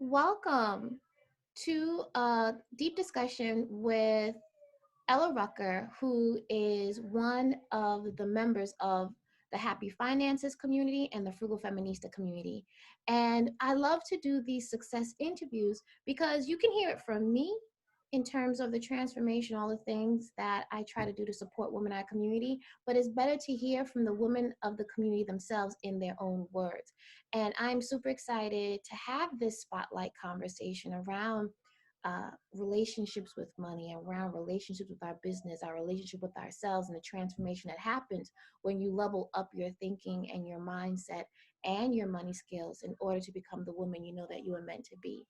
Welcome to a deep discussion with Ella Rucker, who is one of the members of the Happy Finances community and the Frugal Feminista community. And I love to do these success interviews because you can hear it from me in terms of the transformation, all the things that I try to do to support women in our community, but it's better to hear from the women of the community themselves in their own words. And I'm super excited to have this spotlight conversation around relationships with money, around relationships with our business, our relationship with ourselves, and the transformation that happens when you level up your thinking and your mindset and your money skills in order to become the woman you know that you are meant to be.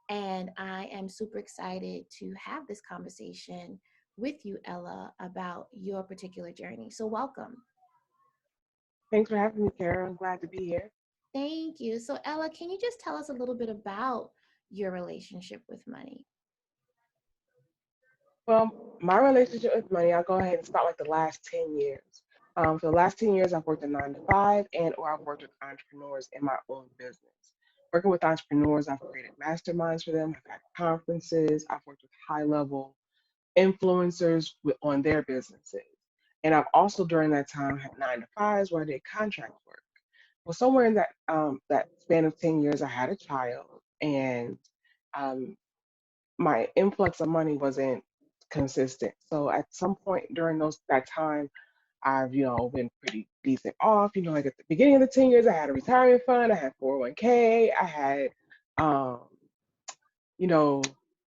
And I am super excited to have this conversation with you, Ella, about your particular journey. So, welcome. Thanks for having me, Kara. I'm glad to be here. Thank you. So, Ella, can you just tell us a little bit about your relationship with money? Well, my relationship with money, I'll go ahead and start like the last 10 years. For the last 10 years, I've worked a 9 to 5 and or I've worked with entrepreneurs in my own business. Working with entrepreneurs, I've created masterminds for them. I've had conferences. I've worked with high level influencers on their businesses. And I've also during that time had 9 to 5s where I did contract work. Well, somewhere in that span of 10 years, I had a child, and um, my influx of money wasn't consistent. So at some point during that time, I've been pretty decent off. Like at the beginning of the 10 years, I had a retirement fund, I had 401k, I had um, you know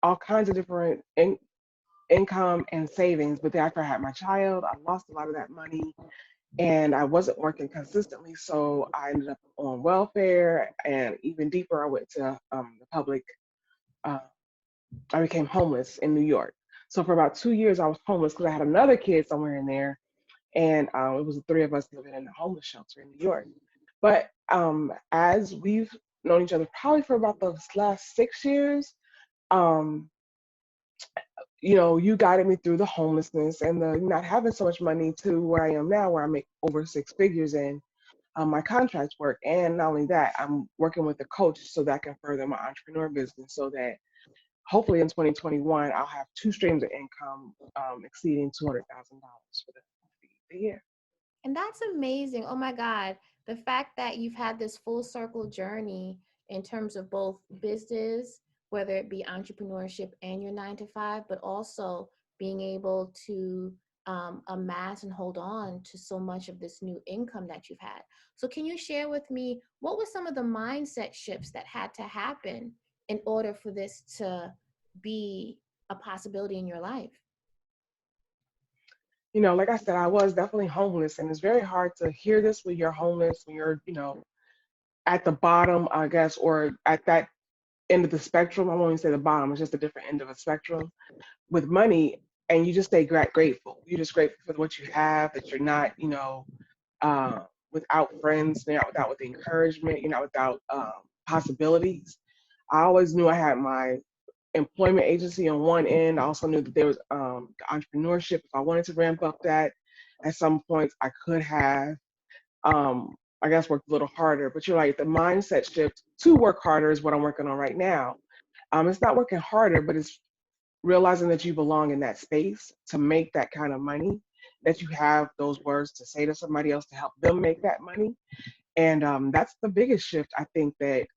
all kinds of different income and savings. But then after I had my child, I lost a lot of that money, and I wasn't working consistently. So I ended up on welfare, and even deeper, I went to the public. Uh, I became homeless in New York. So for about 2 years, I was homeless because I had another kid somewhere in there, and it was the three of us living in a homeless shelter in New York. But as we've known each other probably for about the last 6 years, um, you guided me through the homelessness and the not having so much money to where I am now, where I make over 6 figures in my contracts work. And not only that, I'm working with a coach so that I can further my entrepreneur business so that hopefully in 2021, I'll have two streams of income exceeding $200,000 for the year. And that's amazing. Oh my God. The fact that you've had this full circle journey in terms of both business, whether it be entrepreneurship and your 9 to 5, but also being able to amass and hold on to so much of this new income that you've had. So, can you share with me what were some of the mindset shifts that had to happen in order for this to be a possibility in your life? Like I said, I was definitely homeless, and it's very hard to hear this when you're homeless, when you're at the bottom, I guess, or at that end of the spectrum. I won't even say the bottom; it's just a different end of a spectrum with money, and you just stay grateful. You're just grateful for what you have, that you're not, without friends, you're not without with encouragement, you're not without possibilities. I always knew I had my employment agency on one end. I also knew that there was the entrepreneurship. If I wanted to ramp up that at some points, I could have, I guess, worked a little harder. But you're right, the mindset shift to work harder is what I'm working on right now. It's not working harder, but it's realizing that you belong in that space to make that kind of money, that you have those words to say to somebody else to help them make that money. And that's the biggest shift I think that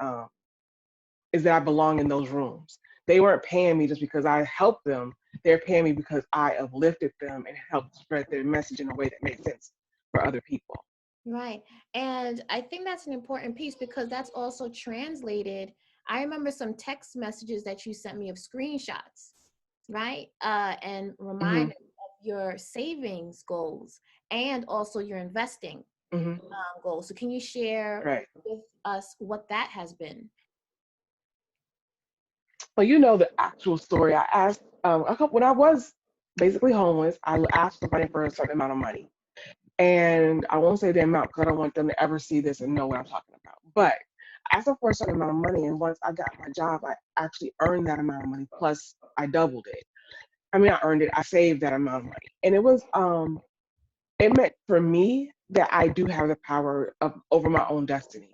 is that I belong in those rooms. They weren't paying me just because I helped them. They're paying me because I uplifted them and helped spread their message in a way that made sense for other people. Right. And I think that's an important piece because that's also translated. I remember some text messages that you sent me of screenshots, right? And Hmm. reminders of your savings goals and also your investing Hmm. goals. So, can you share Right. with us what that has been? Well, you know the actual story. I asked when I was basically homeless. I asked somebody for a certain amount of money, and I won't say the amount because I don't want them to ever see this and know what I'm talking about. But I asked them for a certain amount of money, and once I got my job, I actually earned that amount of money. Plus, I doubled it. I mean, I earned it. I saved that amount of money, and it meant for me that I do have the power of over my own destiny.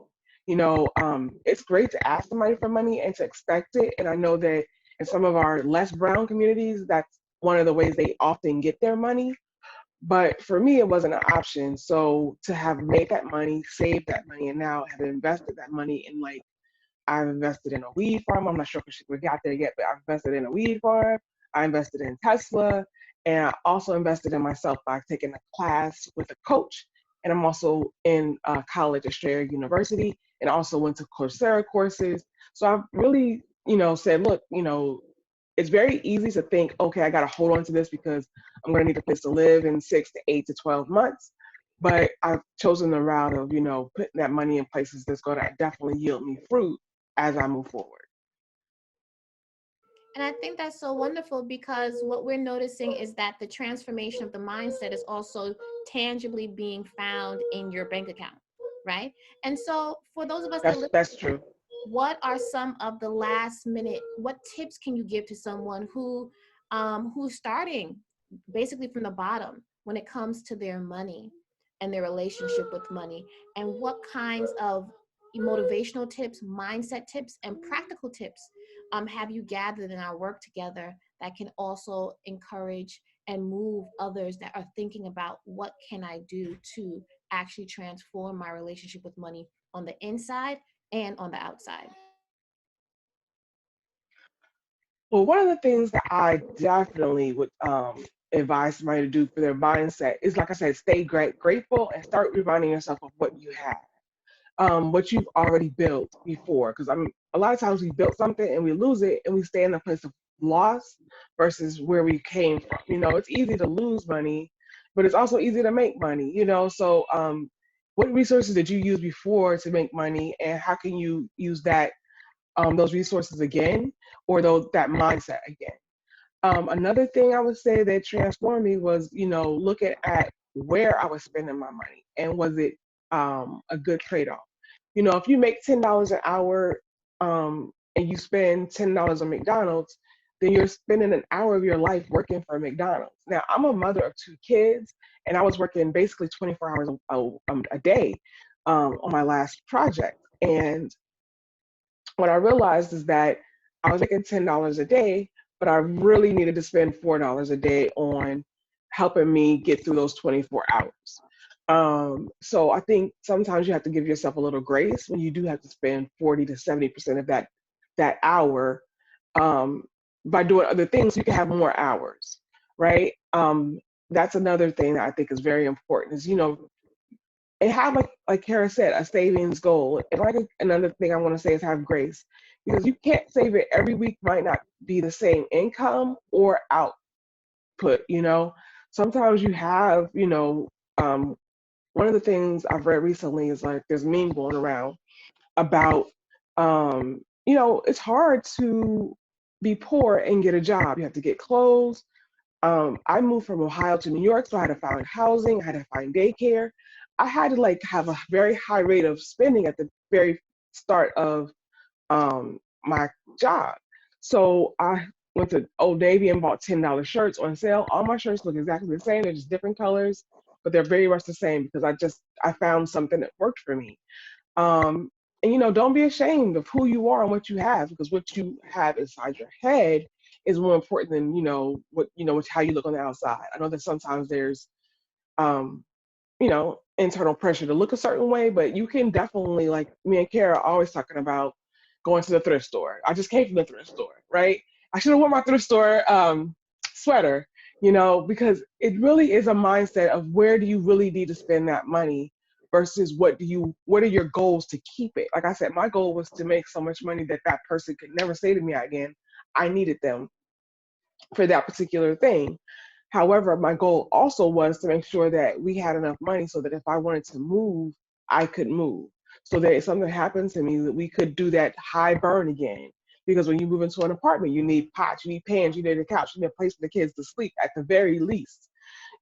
It's great to ask somebody for money and to expect it. And I know that in some of our less brown communities, that's one of the ways they often get their money. But for me, it wasn't an option. So to have made that money, saved that money, and now have invested that money in, like, I've invested in a weed farm. I'm not sure if we got there yet, but I've invested in a weed farm. I invested in Tesla, and I also invested in myself by taking a class with a coach. And I'm also in college at Strayer University, and also went to Coursera courses. So I've really, said, look, it's very easy to think, okay, I got to hold on to this because I'm going to need a place to live in 6 to 8 to 12 months. But I've chosen the route of, putting that money in places that's going to definitely yield me fruit as I move forward. And I think that's so wonderful because what we're noticing is that the transformation of the mindset is also tangibly being found in your bank account, right? And so for those of us that That's true. what are some of the last minute, what tips can you give to someone who's starting basically from the bottom when it comes to their money and their relationship with money, and what kinds of motivational tips, mindset tips, and practical tips have you gathered in our work together that can also encourage and move others that are thinking about what can I do to actually transform my relationship with money on the inside and on the outside? Well, one of the things that I definitely would advise somebody to do for their mindset is, like I said, stay grateful and start reminding yourself of what you have, what you've already built before. Because a lot of times we built something and we lose it and we stay in a place of loss versus where we came from. It's easy to lose money, but it's also easy to make money. So what resources did you use before to make money, and how can you use those resources again, or that mindset again? Another thing I would say that transformed me was, looking at where I was spending my money and was it a good trade off. If you make $10 an hour and you spend $10 on McDonald's, then you're spending an hour of your life working for McDonald's. Now, I'm a mother of 2 kids, and I was working basically 24 hours a day on my last project. And what I realized is that I was making $10 a day, but I really needed to spend $4 a day on helping me get through those 24 hours. So I think sometimes you have to give yourself a little grace when you do have to spend 40 to 70% of that hour um, by doing other things. You can have more hours, right? That's another thing that I think is very important. Is and have, like Kara said, a savings goal. And like another thing I want to say is have grace, because you can't save it every week. Might not be the same income or output. Sometimes you have, um, one of the things I've read recently is, like, there's a meme going around about, it's hard to be poor and get a job. You have to get clothes. I moved from Ohio to New York, so I had to find housing, I had to find daycare. I had to, like, have a very high rate of spending at the very start of my job. So I went to Old Navy and bought $10 shirts on sale. All my shirts look exactly the same. They're just different colors, but they're very much the same because I found something that worked for me. Um, and don't be ashamed of who you are and what you have, because what you have inside your head is more important than how you look on the outside. I know that sometimes there's um, internal pressure to look a certain way, but you can definitely, like me and Kara are always talking about, going to the thrift store. I just came from the thrift store, right? I should have worn my thrift store sweater, because it really is a mindset of where do you really need to spend that money versus what are your goals to keep it. Like I said, my goal was to make so much money that that person could never say to me again, I needed them for that particular thing. However, my goal also was to make sure that we had enough money so that if I wanted to move, I could move. So that if something happened to me, that we could do that high burn again. Because when you move into an apartment, you need pots, you need pans, you need a couch, you need a place for the kids to sleep at the very least.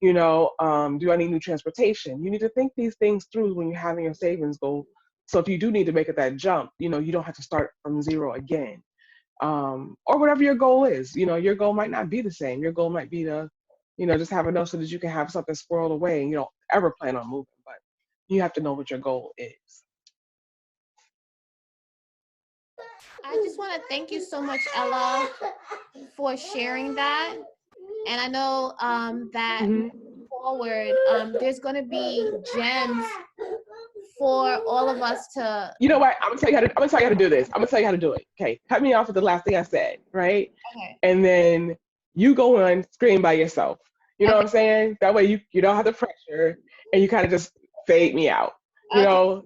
Do I need new transportation? You need to think these things through when you're having your savings goal. So if you do need to make it that jump, you don't have to start from zero again, or whatever your goal is. Your goal might not be the same. Your goal might be to, just have enough so that you can have something squirreled away and you don't ever plan on moving. But you have to know what your goal is. I just want to thank you so much, Ella, for sharing that. And I know that Hmm. moving forward, there's going to be gems for all of us to. You know what? I'm gonna tell you how to do this. I'm gonna tell you how to do it. Okay. Cut me off at the last thing I said, right? Okay. And then you go on screen by yourself. You know what Okay. I'm saying? That way you don't have the pressure and you kind of just fade me out. You Okay. know?